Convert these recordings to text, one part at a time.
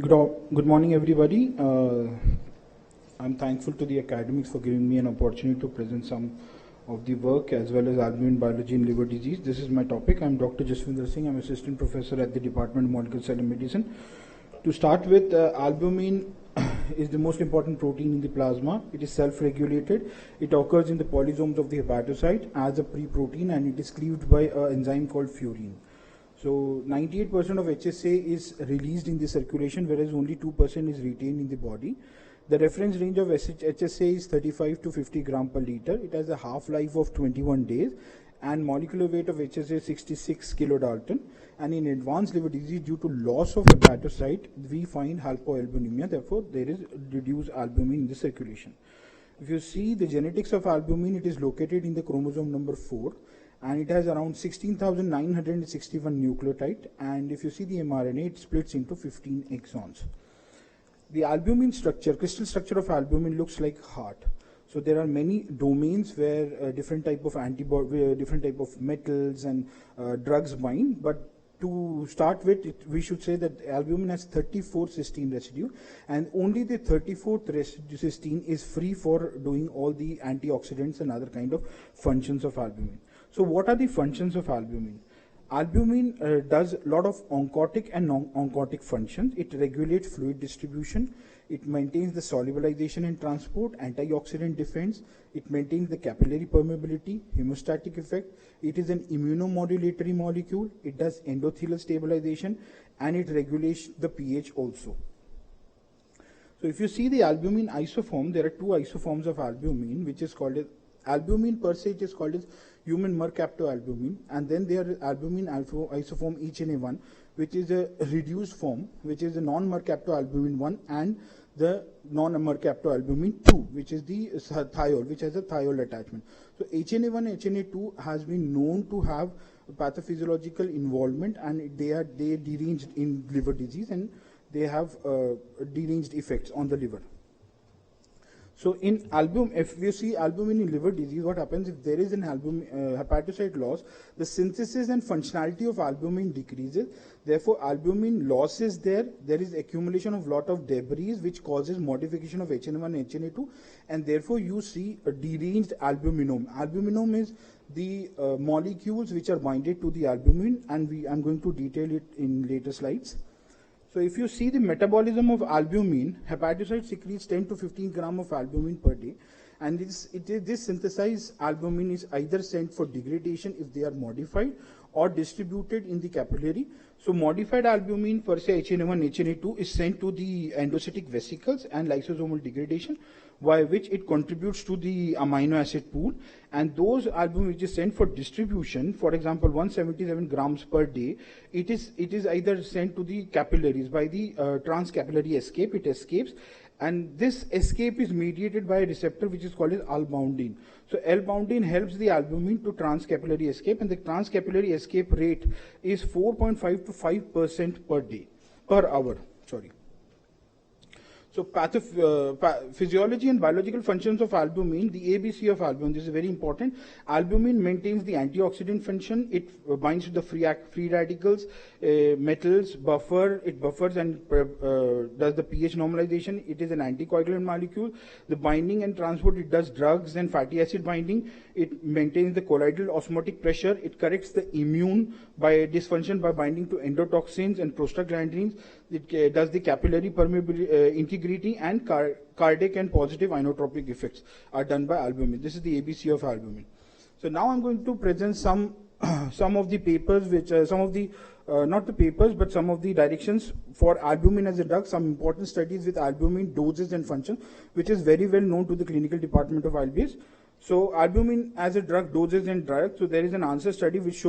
Good morning, everybody. I'm thankful to the academics for giving me an opportunity to present some of the work as well as albumin biology in liver disease. This is my topic. I'm Dr. Jaswinder Singh. I'm assistant professor at the Department of Molecular Cell and Medicine. To start with, albumin is the most important protein in the plasma. It is self-regulated. It occurs in the polysomes of the hepatocyte as a pre-protein, and it is cleaved by an enzyme called furin. So 98% of HSA is released in the circulation, whereas only 2% is retained in the body. The reference range of HSA is 35 to 50 gram per liter. It has a half-life of 21 days, and molecular weight of HSA is 66 kilodalton. And in advanced liver disease, due to loss of hepatocyte, we find hypoalbuminemia. Therefore, there is reduced albumin in the circulation. If you see the genetics of albumin, it is located in the chromosome number 4. And it has around 16,961 nucleotide, and if you see the mRNA, it splits into 15 exons. The albumin structure, crystal structure of albumin looks like heart. So there are many domains where different type of antibody, different type of metals and drugs bind. But to start with, we should say that albumin has 34 cysteine residue, and only the 34th cysteine is free for doing all the antioxidants and other kind of functions of albumin. So what are the functions of albumin? Albumin does a lot of oncotic and non-oncotic functions. It regulates fluid distribution. It maintains the solubilization and transport, antioxidant defense. It maintains the capillary permeability, hemostatic effect. It is an immunomodulatory molecule. It does endothelial stabilization, and it regulates the pH also. So if you see the albumin isoform, there are two isoforms of albumin, which is called as albumin per se. It is called as human mercaptoalbumin, and then there is albumin isoform HNA1, which is a reduced form, which is the non-mercaptoalbumin 1, and the non-mercaptoalbumin 2, which is the thiol, which has a thiol attachment. So HNA1, HNA2 has been known to have pathophysiological involvement, and they deranged in liver disease, and they have deranged effects on the liver. So in albumin, if you see albumin in liver disease, what happens if there is an albumin hepatocyte loss, the synthesis and functionality of albumin decreases. Therefore, albumin loss is there. There is accumulation of lot of debris, which causes modification of HNA1 and HNA2, and therefore you see a deranged albuminome. Albuminome is the molecules which are binded to the albumin, and I'm going to detail it in later slides. So if you see the metabolism of albumin, hepatocyte secretes 10 to 15 gram of albumin per day, and this synthesized albumin is either sent for degradation if they are modified, or distributed in the capillary. So modified albumin per se HNA1, HNA2 is sent to the endocytic vesicles and lysosomal degradation, by which it contributes to the amino acid pool, and those albumin which is sent for distribution, for example 177 grams per day, it is either sent to the capillaries by the transcapillary escape. It escapes, and this escape is mediated by a receptor which is called as albumin. So albumin helps the albumin to transcapillary escape, and the transcapillary escape rate is 4.5 to 5% per day, per hour. Sorry. So physiology and biological functions of albumin, the ABC of albumin, this is very important. Albumin maintains the antioxidant function. It binds to the free radicals, metals, it buffers and does the pH normalization. It is an anticoagulant molecule. The binding and transport, it does drugs and fatty acid binding. It maintains the colloidal osmotic pressure. It corrects the immune by dysfunction by binding to endotoxins and prostaglandins. It does the capillary permeability, integrity, and cardiac and positive inotropic effects are done by albumin. This is the ABC of albumin. So now I'm going to present some of the papers, which not the papers, but some of the directions for albumin as a drug, some important studies with albumin doses and function, which is very well known to the clinical department of IBS. So albumin as a drug, doses and drugs. So there is an answer study which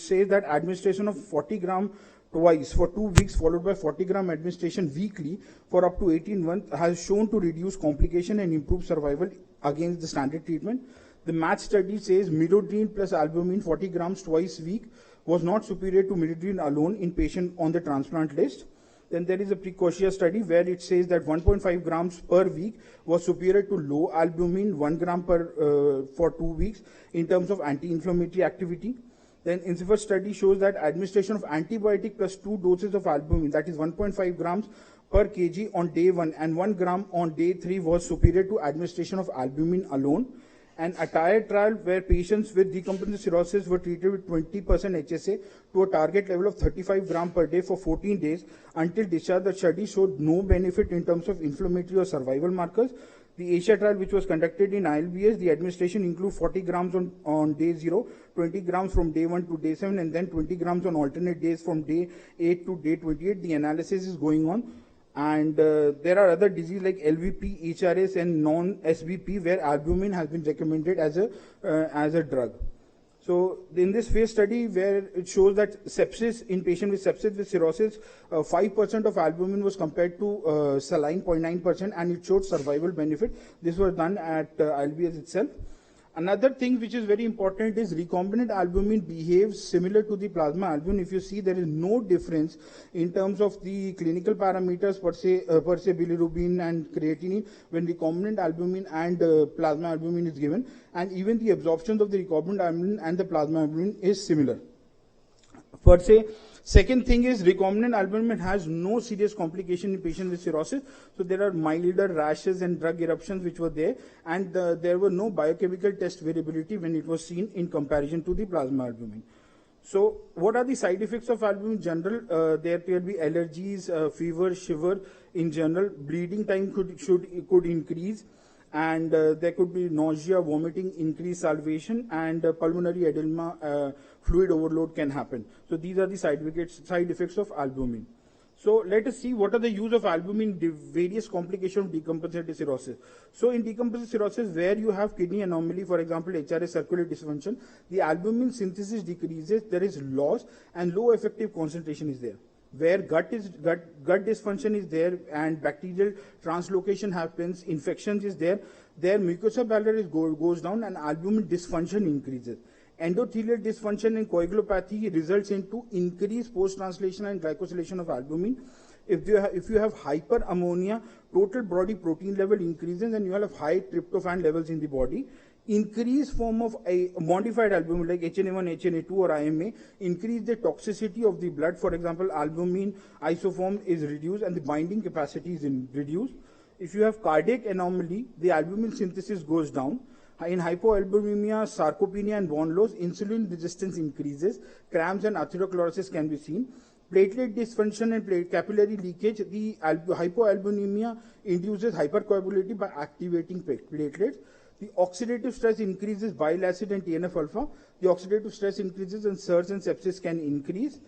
says that administration of 40 gram twice for 2 weeks, followed by 40 gram administration weekly for up to 18 months, has shown to reduce complication and improve survival against the standard treatment. The match study says midodrine plus albumin 40 grams twice a week was not superior to midodrine alone in patient on the transplant list. Then there is a Precocia study where it says that 1.5 grams per week was superior to low albumin 1 gram for 2 weeks in terms of anti-inflammatory activity. Then INCIFER study shows that administration of antibiotic plus 2 doses of albumin, that is 1.5 grams per kg on day 1 and 1 gram on day 3 was superior to administration of albumin alone. An entire trial where patients with decompensated cirrhosis were treated with 20% HSA to a target level of 35 gram per day for 14 days until discharge. The study showed no benefit in terms of inflammatory or survival markers. The Asia trial, which was conducted in ILBS, the administration include 40 grams on day 0, 20 grams from day 1 to day 7, and then 20 grams on alternate days from day 8 to day 28. The analysis is going on. And there are other diseases like LVP, HRS, and non-SBP where albumin has been recommended as a drug. So in this phase study where it shows that sepsis in patient with sepsis with cirrhosis, 5% of albumin was compared to saline 0.9%, and it showed survival benefit. This was done at ILBS itself. Another thing which is very important is recombinant albumin behaves similar to the plasma albumin. If you see, there is no difference in terms of the clinical parameters per se bilirubin and creatinine when recombinant albumin and plasma albumin is given, and even the absorption of the recombinant albumin and the plasma albumin is similar per se. Second thing is recombinant albumin has no serious complication in patients with cirrhosis. So there are milder rashes and drug eruptions which were there, and there were no biochemical test variability when it was seen in comparison to the plasma albumin. So what are the side effects of albumin in general? There will be allergies, fever, shiver in general. Bleeding time could increase, and there could be nausea, vomiting, increased salivation, and pulmonary edema, fluid overload can happen. So these are the side effects of albumin. So let us see what are the use of albumin in various complications of decompensated cirrhosis. So in decompensated cirrhosis, where you have kidney anomaly, for example, HRS circulatory dysfunction, the albumin synthesis decreases, there is loss, and low effective concentration is there. Where gut dysfunction is there and bacterial translocation happens, infections is there, their mucosa bilateral goes down and albumin dysfunction increases. Endothelial dysfunction and coagulopathy results into increased post-translational and glycosylation of albumin. If you have hyperammonia, total body protein level increases and you have high tryptophan levels in the body. Increased form of a modified albumin like HNA1, HNA2 or IMA increase the toxicity of the blood. For example, albumin isoform is reduced and the binding capacity is reduced. If you have cardiac anomaly, the albumin synthesis goes down. In hypoalbuminemia, sarcopenia and bone loss, insulin resistance increases, cramps and atherosclerosis can be seen. Platelet dysfunction and capillary leakage, the hypoalbuminemia induces hypercoagulability by activating platelets. The oxidative stress increases bile acid and TNF-alpha. The oxidative stress increases and SIRS and sepsis can increase.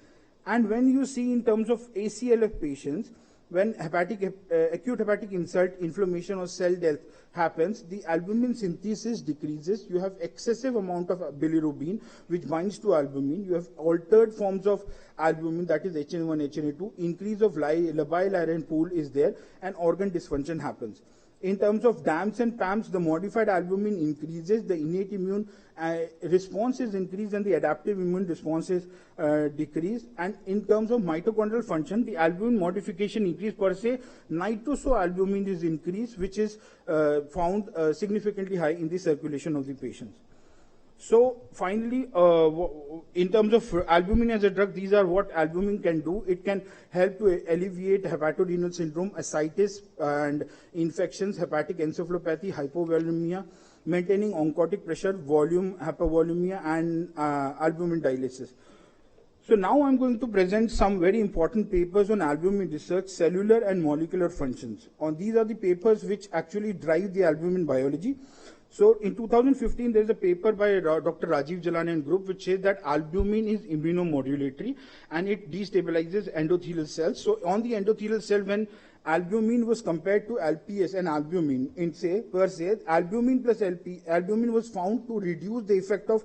And when you see in terms of ACLF patients, when acute hepatic insult, inflammation or cell death happens, the albumin synthesis decreases. You have excessive amount of bilirubin which binds to albumin. You have altered forms of albumin, that is HNA1, HNA2. Increase of bile iron pool is there and organ dysfunction happens. In terms of DAMs and PAMs, the modified albumin increases, the innate immune response is increased and the adaptive immune response is decreased. And in terms of mitochondrial function, the albumin modification increase per se, nitrosoalbumin is increased, which is found significantly high in the circulation of the patients. So finally, in terms of albumin as a drug, these are what albumin can do. It can help to alleviate hepatorenal syndrome, ascites and infections, hepatic encephalopathy, hypovolemia, maintaining oncotic pressure, volume, hypovolemia, and albumin dialysis. So now I'm going to present some very important papers on albumin research, cellular and molecular functions. These are the papers which actually drive the albumin biology. So in 2015, there's a paper by Dr. Rajiv Jalani and group which says that albumin is immunomodulatory and it destabilizes endothelial cells. So on the endothelial cell, when albumin was compared to LPS and albumin, albumin plus albumin was found to reduce the effect of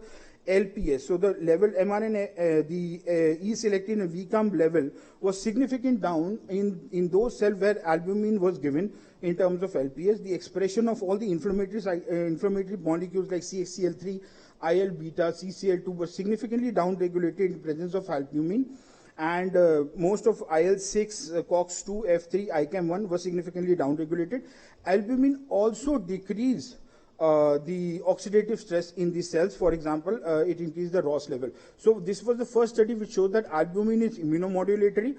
LPS. So the level mRNA, the E-selectin and VCAM level was significant down in those cells where albumin was given in terms of LPS. The expression of all the inflammatory molecules like CXCL3, IL-beta, CCL2 was significantly downregulated in presence of albumin. And most of IL-6, COX-2, F3, ICAM-1 was significantly downregulated. Albumin also decreased the oxidative stress in the cells. For example, it increased the ROS level. So this was the first study which showed that albumin is immunomodulatory.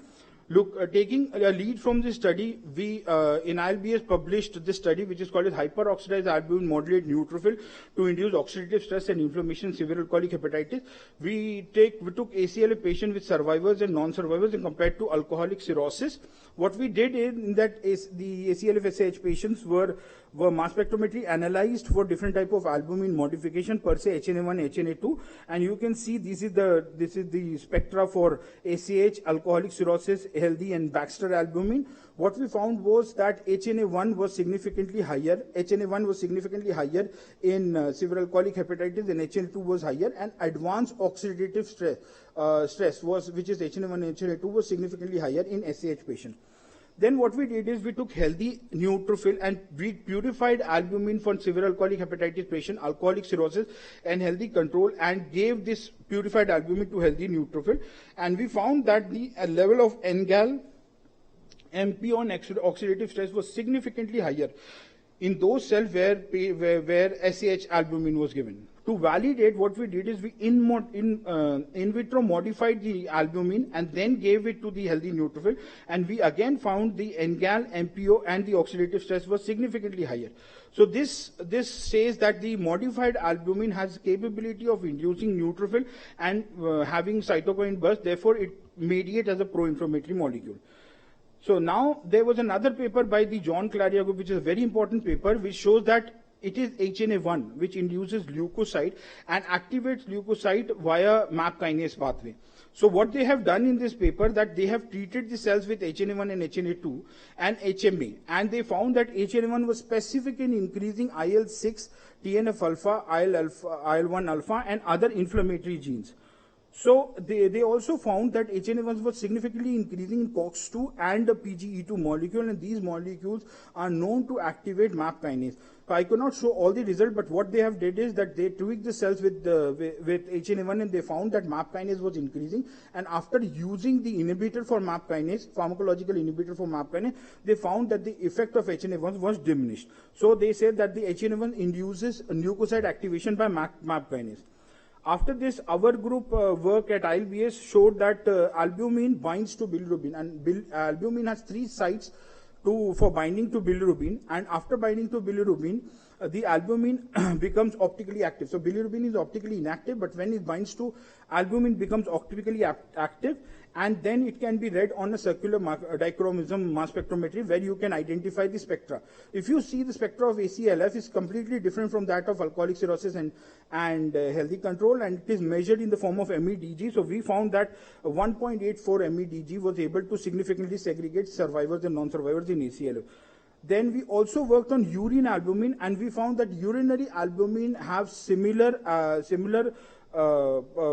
Look, taking a lead from this study, we in ILBS published this study which is called as hyperoxidized albumin modulate neutrophil to induce oxidative stress and inflammation in severe alcoholic hepatitis. We took ACLA patients with survivors and non-survivors and compared to alcoholic cirrhosis. What we did in that is the ACLF-SAH patients were mass spectrometry analyzed for different type of albumin modification, per se HNA1, HNA2, and you can see this is the spectra for ACH, alcoholic cirrhosis, healthy, and Baxter albumin. What we found was that HNA1 was significantly higher. HNA1 was significantly higher in severe alcoholic hepatitis, and HNA2 was higher, and advanced oxidative stress was, which is HNA1 and HNA2, was significantly higher in SAH patients. Then what we did is we took healthy neutrophil and we purified albumin for severe alcoholic hepatitis patient, alcoholic cirrhosis, and healthy control, and gave this purified albumin to healthy neutrophil. And we found that the level of NGAL, MPO, and oxidative stress was significantly higher in those cells where SAH albumin was given. To validate, what we did is we in vitro modified the albumin and then gave it to the healthy neutrophil, and we again found the NGAL, MPO, and the oxidative stress was significantly higher. So this says that the modified albumin has capability of inducing neutrophil and having cytokine burst, therefore it mediates as a pro-inflammatory molecule. So now there was another paper by the John Claria group, which is a very important paper, which shows that it is HNA1 which induces leukocyte and activates leukocyte via MAP kinase pathway. So what they have done in this paper, that they have treated the cells with HNA1 and HNA2 and HMA, and they found that HNA1 was specific in increasing IL-6, TNF alpha, IL-1 alpha, and other inflammatory genes. So they also found that HNA1 was significantly increasing in COX-2 and the PGE2 molecule, and these molecules are known to activate MAP kinase. So I could not show all the results, but what they have did is that they tweaked the cells with HNA1, and they found that MAP kinase was increasing. And after using the inhibitor for MAP kinase, pharmacological inhibitor for MAP kinase, they found that the effect of HNA1 was diminished. So they said that the HNA1 induces leukocyte activation by MAP kinase. After this, our group work at ILBS showed that albumin binds to bilirubin, and albumin has 3 sites for binding to bilirubin, and after binding to bilirubin, the albumin becomes optically active. So bilirubin is optically inactive, but when it binds to albumin becomes optically active, and then it can be read on a circular dichromism mass spectrometry where you can identify the spectra. If you see the spectra of ACLF is completely different from that of alcoholic cirrhosis and healthy control, and it is measured in the form of MEDG. So we found that 1.84 MEDG was able to significantly segregate survivors and non-survivors in ACLF. Then we also worked on urine albumin, and we found that urinary albumin have similar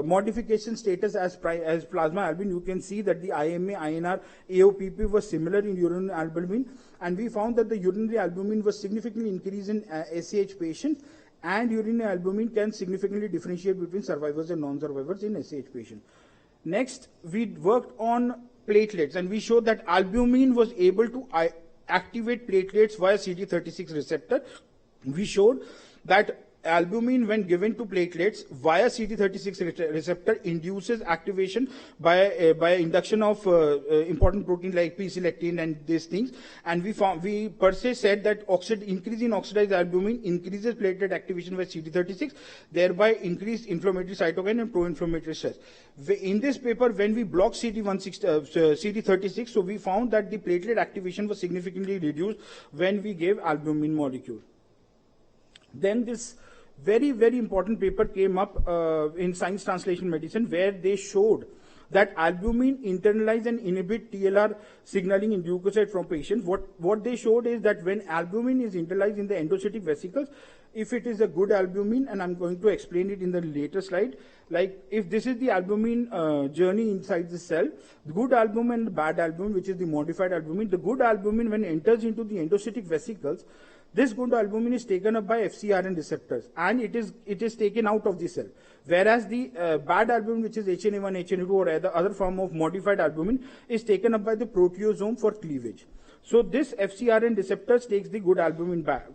modification status as plasma albumin. You can see that the IMA, INR, AOPP was similar in urinary albumin, and we found that the urinary albumin was significantly increased in SAH patients, and urinary albumin can significantly differentiate between survivors and non-survivors in SAH patients. Next, we worked on platelets, and we showed that albumin was able to activate platelets via CD36 receptor. We showed that albumin, when given to platelets via CD36 receptor, induces activation by induction of important protein like P-selectin and these things. And we per se said that increase in oxidized albumin increases platelet activation by CD36, thereby increased inflammatory cytokine and pro-inflammatory stress. In this paper, when we blocked CD36, so we found that the platelet activation was significantly reduced when we gave albumin molecule. Then this very, very important paper came up in Science Translation Medicine, where they showed that albumin internalize and inhibit TLR signaling in leukocyte from patients. What they showed is that when albumin is internalized in the endocytic vesicles, if it is a good albumin, and I'm going to explain it in the later slide, like if this is the albumin journey inside the cell, the good albumin and the bad albumin, which is the modified albumin, the good albumin when enters into the endocytic vesicles, this good albumin is taken up by FcRn receptors, and it is taken out of the cell. Whereas the bad albumin, which is HNA1, HNA2, or other form of modified albumin, is taken up by the proteasome for cleavage. So this FcRn receptors takes the good albumin back.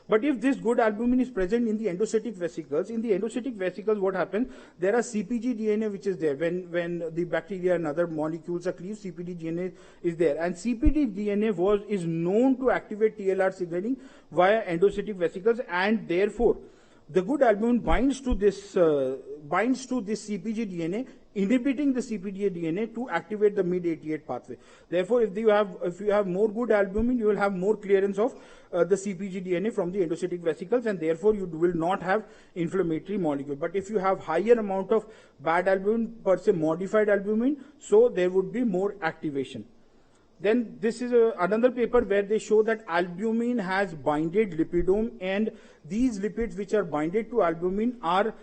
But if this good albumin is present in the endocytic vesicles, what happens? There are CpG DNA which is there. When the bacteria and other molecules are cleaved, CpG DNA is there. And CpG DNA is known to activate TLR signaling via endocytic vesicles, and therefore the good albumin binds to this CpG DNA, inhibiting the CpG DNA to activate the mid-88 pathway. Therefore, if you have more good albumin, you will have more clearance of the CpG DNA from the endocytic vesicles, and therefore you will not have inflammatory molecule. But if you have higher amount of bad albumin, per se modified albumin, so there would be more activation. Then this is another paper where they show that albumin has binded lipidome, and these lipids which are binded to albumin are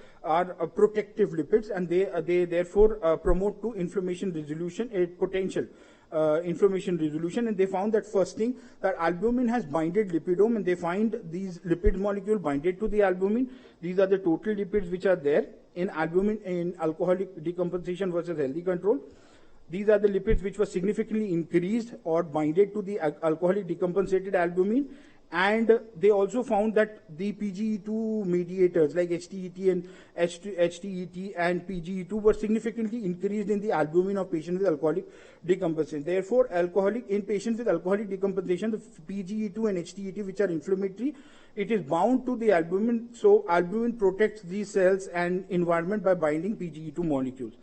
protective lipids, and they therefore promote to inflammation resolution, a potential inflammation resolution. And they found that first thing, that albumin has binded lipidome, and they find these lipid molecule binded to the albumin. These are the total lipids which are there in albumin in alcoholic decompensation versus healthy control. These are the lipids which were significantly increased or binded to the alcoholic decompensated albumin. And they also found that the PGE2 mediators like HTET and HTET and PGE2 were significantly increased in the albumin of patients with alcoholic decompensation. Therefore, in patients with alcoholic decompensation, the PGE2 and HTET, which are inflammatory, it is bound to the albumin. So albumin protects these cells and environment by binding PGE2 molecules.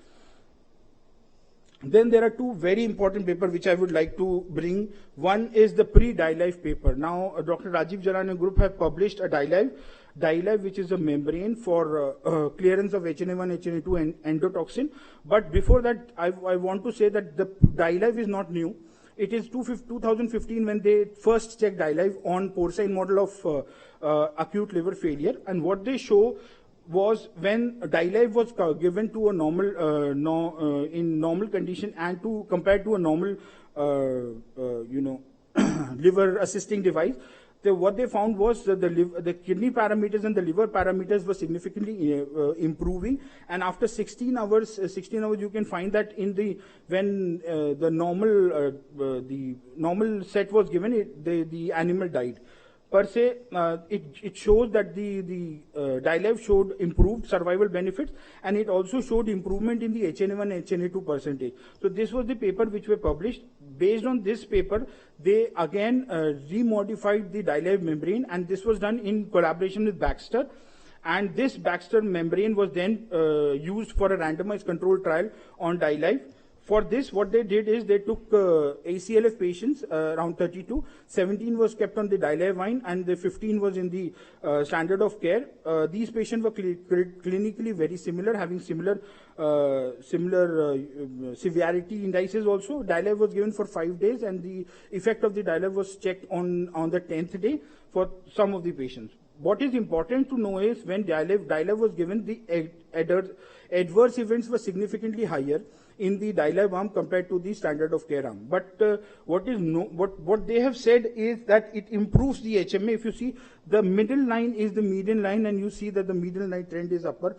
Then there are two very important papers which I would like to bring. One is the pre-DILIFE paper. Now, Dr. Rajiv Jalan and group have published a DILIFE, which is a membrane for clearance of HNA1, HNA2 and endotoxin. But before that, I want to say that the DILIFE is not new. It is 2015 when they first checked DILIFE on porcine model of acute liver failure. And what they show was when DILIFE was given to a normal, in normal condition, and compared to a normal, liver assisting device, what they found was that the kidney parameters and the liver parameters were significantly improving. And after 16 hours, you can find that when the normal set was given, the animal died. Per se, it shows that the DILIFE showed improved survival benefits, and it also showed improvement in the HNA1 HNA2 percentage. So this was the paper which were published. Based on this paper, they again remodified the DILIFE membrane, and this was done in collaboration with Baxter. And this Baxter membrane was then used for a randomized controlled trial on DILIFE. For this, what they did is they took ACLF patients, around 32, 17 was kept on the DILIFE, and the 15 was in the standard of care. These patients were clinically very similar, having similar severity indices also. DILIFE was given for 5 days, and the effect of the DILIFE was checked on the 10th day for some of the patients. What is important to know is when DILIFE was given, the adverse events were significantly higher in the DILIFE arm compared to the standard of care arm. But what they have said is that it improves the HMA. If you see, the middle line is the median line, and you see that the median line trend is upper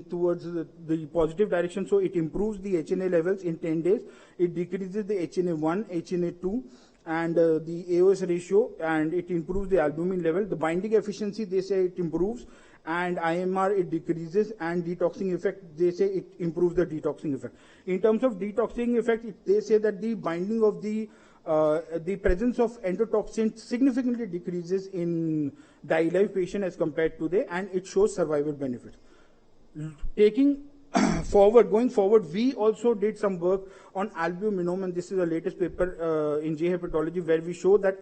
towards the positive direction. So it improves the HNA levels in 10 days. It decreases the HNA1, HNA2, and the AOS ratio, and it improves the albumin level. The binding efficiency, they say it improves, and IMR it decreases, and detoxing effect, they say it improves the detoxing effect. In terms of detoxing effect, they say that the binding of the presence of endotoxin significantly decreases in DILIFE patient as compared to and it shows survival benefits. Going forward, we also did some work on albuminome, and this is the latest paper in J Hepatology, where we show that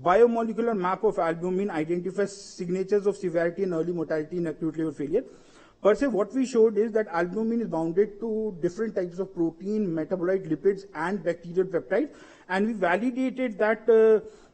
biomolecular map of albumin identifies signatures of severity and early mortality in acute liver failure. Per se, what we showed is that albumin is bounded to different types of protein, metabolite, lipids, and bacterial peptides, and we validated that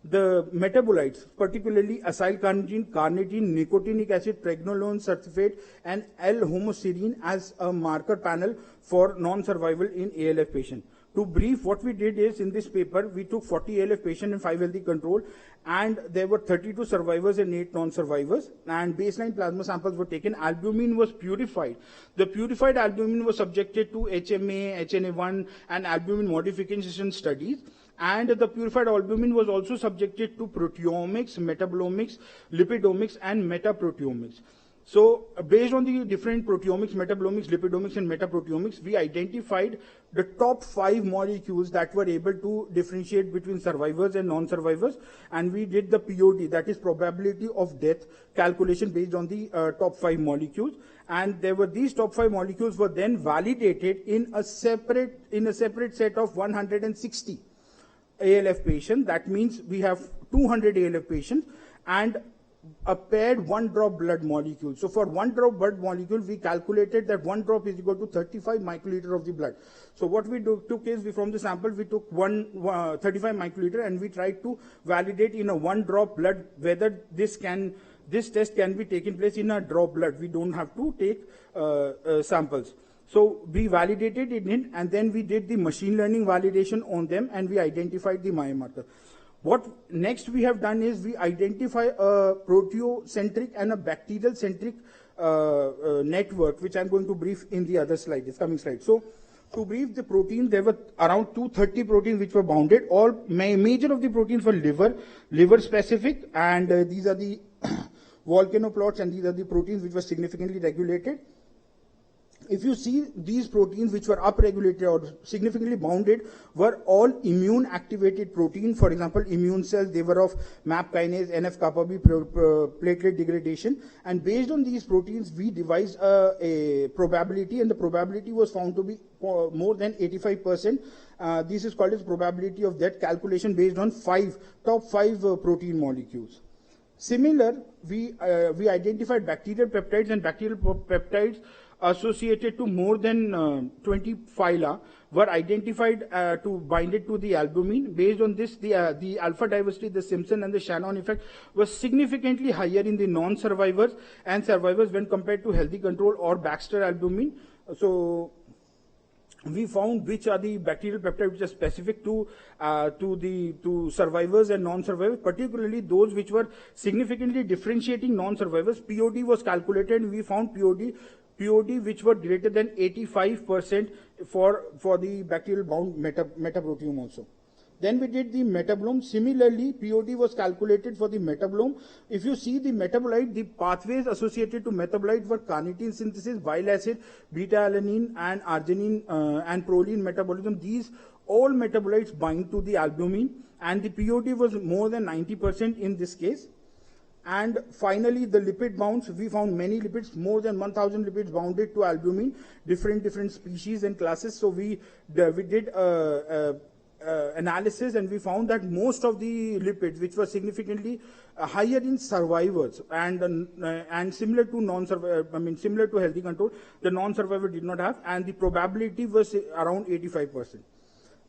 the metabolites, particularly acylcarnitine, carnitine, nicotinic acid, pregnenolone, sulfate, and L-homoserine as a marker panel for non-survival in ALF patient. To brief, what we did is, in this paper, we took 40 ALF patients and 5 healthy control, and there were 32 survivors and 8 non-survivors, and baseline plasma samples were taken. Albumin was purified. The purified albumin was subjected to HMA, HNA1, and albumin modification studies, And the purified albumin was also subjected to proteomics, metabolomics, lipidomics, and metaproteomics. So based on the different proteomics, metabolomics, lipidomics, and metaproteomics, we identified the top 5 molecules that were able to differentiate between survivors and non-survivors, and we did the POD, that is probability of death calculation, based on the top 5 molecules. And these top 5 molecules were then validated in a separate set of 160 ALF patients. That means we have 200 ALF patients and a paired 1 drop blood molecule. So for 1 drop blood molecule, we calculated that 1 drop is equal to 35 microliter of the blood. So what we took is, from the sample, we took 35 microliter, and we tried to validate in a 1 drop blood whether this test can be taken place in a drop blood. We don't have to take samples. So we validated it in, and then we did the machine learning validation on them, and we identified the biomarker. What next we have done is we identify a proteocentric and a bacterial-centric network, which I'm going to brief in the other slide, this coming slide. So to brief the protein, there were around 230 proteins which were bounded. All major of the proteins were liver specific, and these are the volcano plots, and these are the proteins which were significantly regulated. If you see, these proteins which were upregulated or significantly bounded were all immune activated protein. For example, immune cells, they were of MAP kinase, NF-kappa B, platelet degradation. And based on these proteins, we devised a probability, and the probability was found to be more than 85%. This is called as probability of death calculation based on top 5 protein molecules. Similar, we identified bacterial peptides, and bacterial peptides associated to more than 20 phyla were identified to bind it to the albumin. Based on this, the alpha diversity, the Simpson and the Shannon effect was significantly higher in the non-survivors and survivors when compared to healthy control or Baxter albumin. So we found which are the bacterial peptides which are specific to survivors and non-survivors, particularly those which were significantly differentiating non-survivors. POD was calculated, and we found POD which were greater than 85% for the bacterial bound metaproteome also. Then we did the metabolome. Similarly, POD was calculated for the metabolome. If you see the metabolite, the pathways associated to metabolite were carnitine synthesis, bile acid, beta-alanine, and arginine and proline metabolism. These all metabolites bind to the albumin, and the POD was more than 90% in this case. And finally, the lipid bounds, we found many lipids, more than 1,000 lipids bounded to albumin, different species and classes. So we did analysis, and we found that most of the lipids, which were significantly higher in survivors and similar to similar to healthy control, the non-survivor did not have, and the probability was around 85%.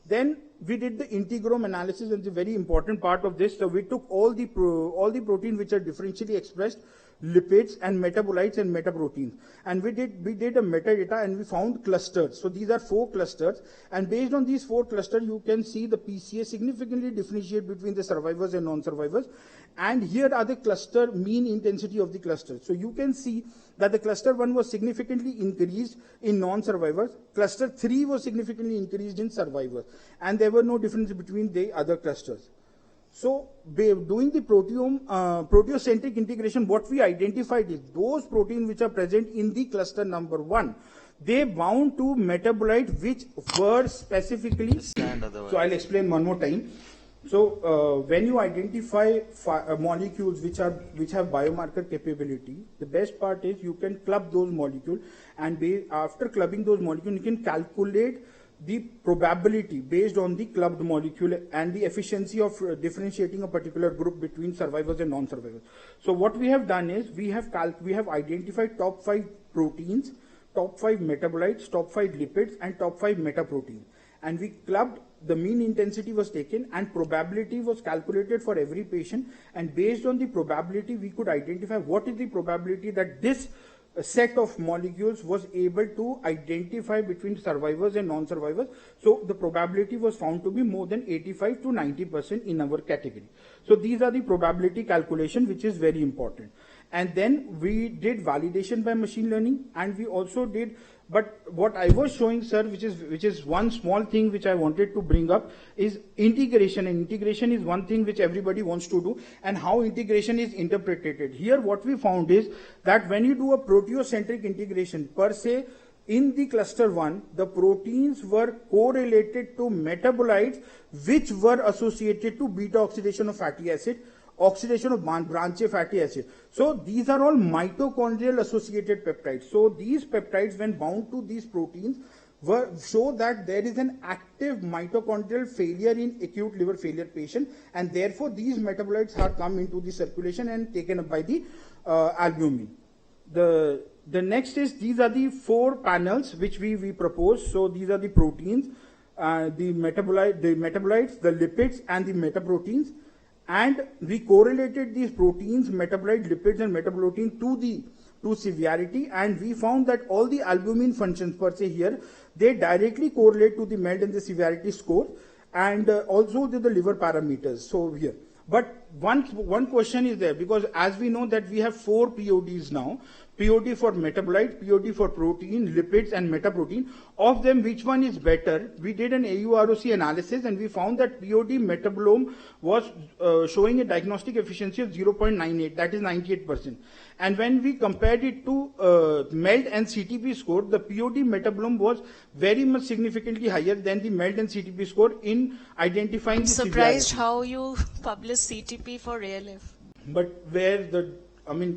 Then we did the integrome analysis, and the very important part of this. So we took all the proteins which are differentially expressed, lipids and metabolites and metaproteins, and we did a metadata, and we found clusters. So these are 4 clusters, and based on these 4 clusters, you can see the PCA significantly differentiate between the survivors and non-survivors. And here are the cluster mean intensity of the cluster. So you can see that the cluster 1 was significantly increased in non-survivors, cluster 3 was significantly increased in survivors, and there were no difference between the other clusters. So doing the proteocentric integration, what we identified is those proteins which are present in the cluster number 1, they bound to metabolite which were specifically. So I'll explain one more time. So when you identify molecules which have biomarker capability, the best part is you can club those molecules, and after clubbing those molecules, you can calculate the probability based on the clubbed molecule and the efficiency of differentiating a particular group between survivors and non-survivors. So what we have done is we have identified top 5 proteins, top 5 metabolites, top 5 lipids, and top 5 metaproteins, and we clubbed. The mean intensity was taken, and probability was calculated for every patient, and based on the probability we could identify what is the probability that this set of molecules was able to identify between survivors and non-survivors. So the probability was found to be more than 85 to 90% in our category. So these are the probability calculation, which is very important. And then we did validation by machine learning, and we also did But what I was showing, sir, which is one small thing which I wanted to bring up, is integration. And integration is one thing which everybody wants to do, and how integration is interpreted. Here what we found is that when you do a proteocentric integration per se, in the cluster 1, the proteins were correlated to metabolites which were associated to beta oxidation of fatty acid, oxidation of branch fatty acid. So these are all mitochondrial associated peptides. So these peptides, when bound to these proteins, show that there is an active mitochondrial failure in acute liver failure patient, and therefore these metabolites have come into the circulation and taken up by the albumin. The next is, these are the 4 panels which we propose. So these are the proteins, the metabolites, the lipids, and the metaproteins. And we correlated these proteins, metabolite, lipids, and metaprotein to severity, and we found that all the albumin functions per se here, they directly correlate to the MELD and the severity score, and also to the liver parameters. So here. But one question is there, because as we know that we have 4 PODs now, POD for metabolite, POD for protein, lipids, and metaprotein. Of them, which one is better? We did an AUROC analysis, and we found that POD metabolome was showing a diagnostic efficiency of 0.98, that is 98%. And when we compared it to MELD and CTP score, the POD metabolome was very much significantly higher than the MELD and CTP score in identifying the severity. I'm surprised how you publish CTP for ALF. But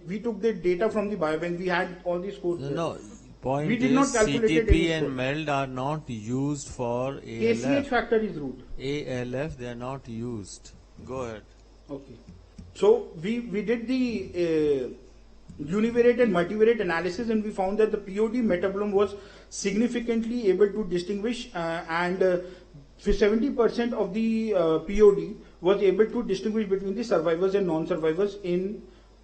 we took the data from the biobank. We had all these scores. No. Point we did is, not calculate CTP and MELD are not used for ALF. ACH factor is root. ALF, they are not used. Go ahead. Okay. So we did the univariate and multivariate analysis, and we found that the POD metabolome was significantly able to distinguish, and 70% of the POD was able to distinguish between the survivors and non-survivors in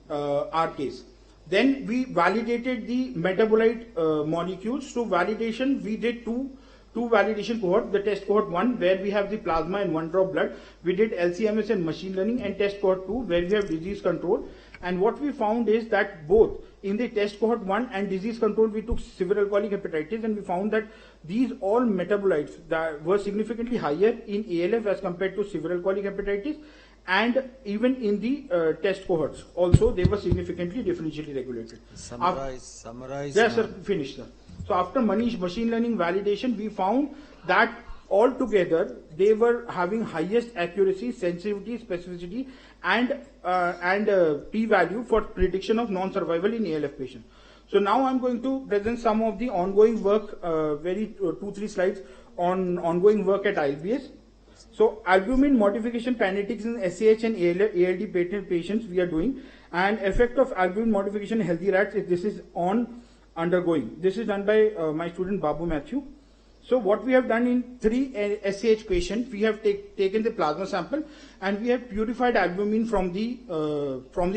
our case. Then we validated the metabolite molecules. So validation, we did two validation cohort. The test cohort 1, where we have the plasma and 1 drop blood. We did LCMS and machine learning, and test cohort 2, where we have disease control. And what we found is that both in the test cohort 1 and disease control, we took severe alcoholic hepatitis, and we found that these all metabolites that were significantly higher in ALF as compared to severe alcoholic hepatitis. And even in the test cohorts also, they were significantly differentially regulated. Summarize. Yes, sir, finished, sir. So after machine learning validation, we found that altogether they were having highest accuracy, sensitivity, specificity, and p-value for prediction of non-survival in ALF patients. So now I'm going to present some of the ongoing work, 2-3 slides on ongoing work at ILBS. So albumin modification kinetics in SAH and ALD patent patients we are doing, and effect of albumin modification in healthy rats, this is undergoing. This is done by my student Babu Matthew. So what we have done in 3 SAH patients, we have taken the plasma sample, and we have purified albumin from the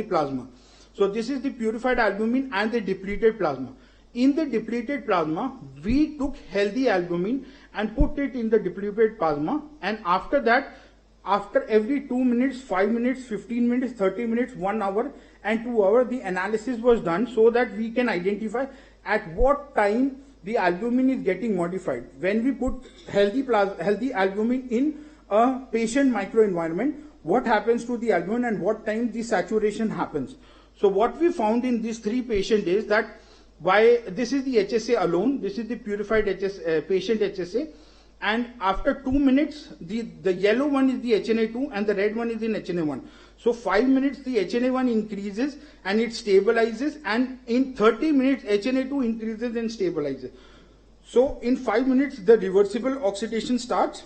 plasma. So this is the purified albumin and the depleted plasma. In the depleted plasma, we took healthy albumin and put it in the depleted plasma, and after that, after every 2 minutes, 5 minutes, 15 minutes, 30 minutes, 1 hour and 2 hours, the analysis was done so that we can identify at what time the albumin is getting modified. When we put healthy albumin in a patient microenvironment, what happens to the albumin and what time the saturation happens. So what we found in these 3 patients is that this is the HSA alone, this is the purified patient HSA, and after 2 minutes, the yellow one is the HNA2 and the red one is in HNA1. So 5 minutes the HNA1 increases and it stabilizes, and in 30 minutes HNA2 increases and stabilizes. So in 5 minutes the reversible oxidation starts,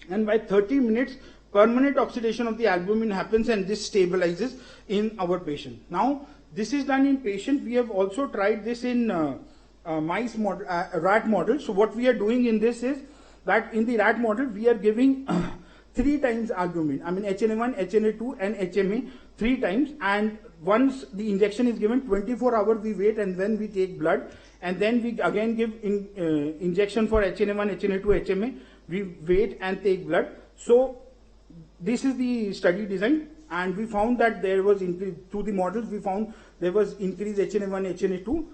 and by 30 minutes permanent oxidation of the albumin happens, and this stabilizes in our patient. Now this is done in patient. We have also tried this in mice model, rat model. So what we are doing in this is that in the rat model we are giving 3 times albumin. I mean HNA1, HNA2 and HMA 3 times, and once the injection is given, 24 hours we wait, and then we take blood, and then we again give injection for HNA1, HNA2, HMA. We wait and take blood. So this is the study design, and we found that there was increase through the models. We found there was increased HNA1, HNA2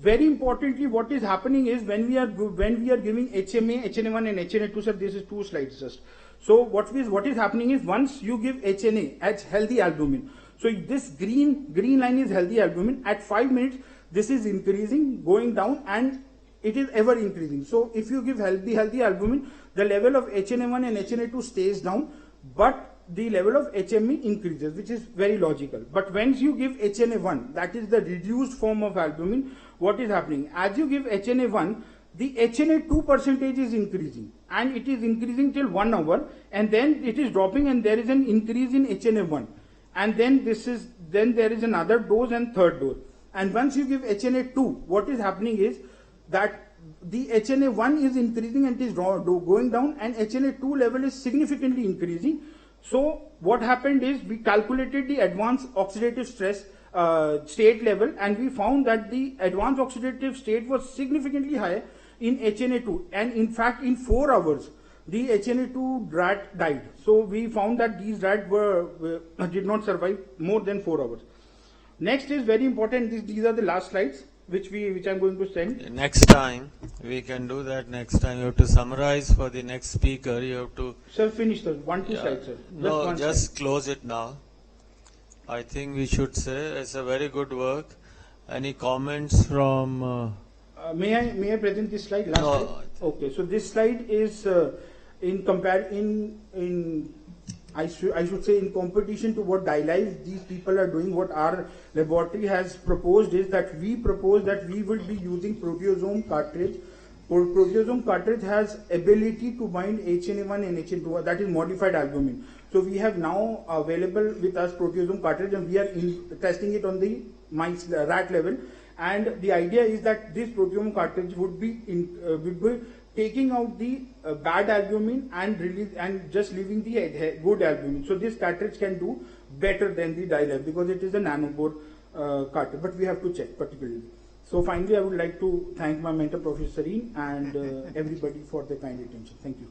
Very importantly, what is happening is when we are giving HMA, HNA1 and HNA2, sir, this is 2 slides just. So what is happening is once you give HNA as healthy albumin, so this green line is healthy albumin. At 5 minutes, this is increasing, going down, and it is ever increasing. So if you give healthy albumin, the level of HNA1 and HNA2 stays down, but the level of HME increases, which is very logical. But once you give HNA1, that is the reduced form of albumin, what is happening? As you give HNA1, the HNA2 percentage is increasing, and it is increasing till 1 hour, and then it is dropping, and there is an increase in HNA1, and then there is another dose and third dose. And once you give HNA2, what is happening is that the HNA1 is increasing and it is going down, and HNA2 level is significantly increasing. So what happened is we calculated the advanced oxidative stress state level, and we found that the advanced oxidative state was significantly higher in HNA2, and in fact in 4 hours the HNA2 rat died. So we found that these rats did not survive more than 4 hours. Next is very important. These are the last slides which I'm going to send. Next time we can do that. Next time you have to summarize for the next speaker. You have to. Sir, finish the 1-2 slides, sir. Just close it now. I think we should say it's a very good work. Any comments from? May I present this slide? Last slide? Okay. So this slide is I should say in competition to what DiLife these people are doing. What our laboratory has proposed is that we propose that we will be using proteasome cartridge. Proteasome cartridge has ability to bind HNA1 and HNA2, that is modified albumin. So we have now available with us proteasome cartridge, and we are testing it on the mice rat level. And the idea is that this proteasome cartridge would be taking out the bad albumin and just leaving the good albumin. So this cartridge can do better than the DiLife because it is a nanobore cartridge, but we have to check particularly. So finally, I would like to thank my mentor, Professor Singh, and everybody for their kind attention. Thank you.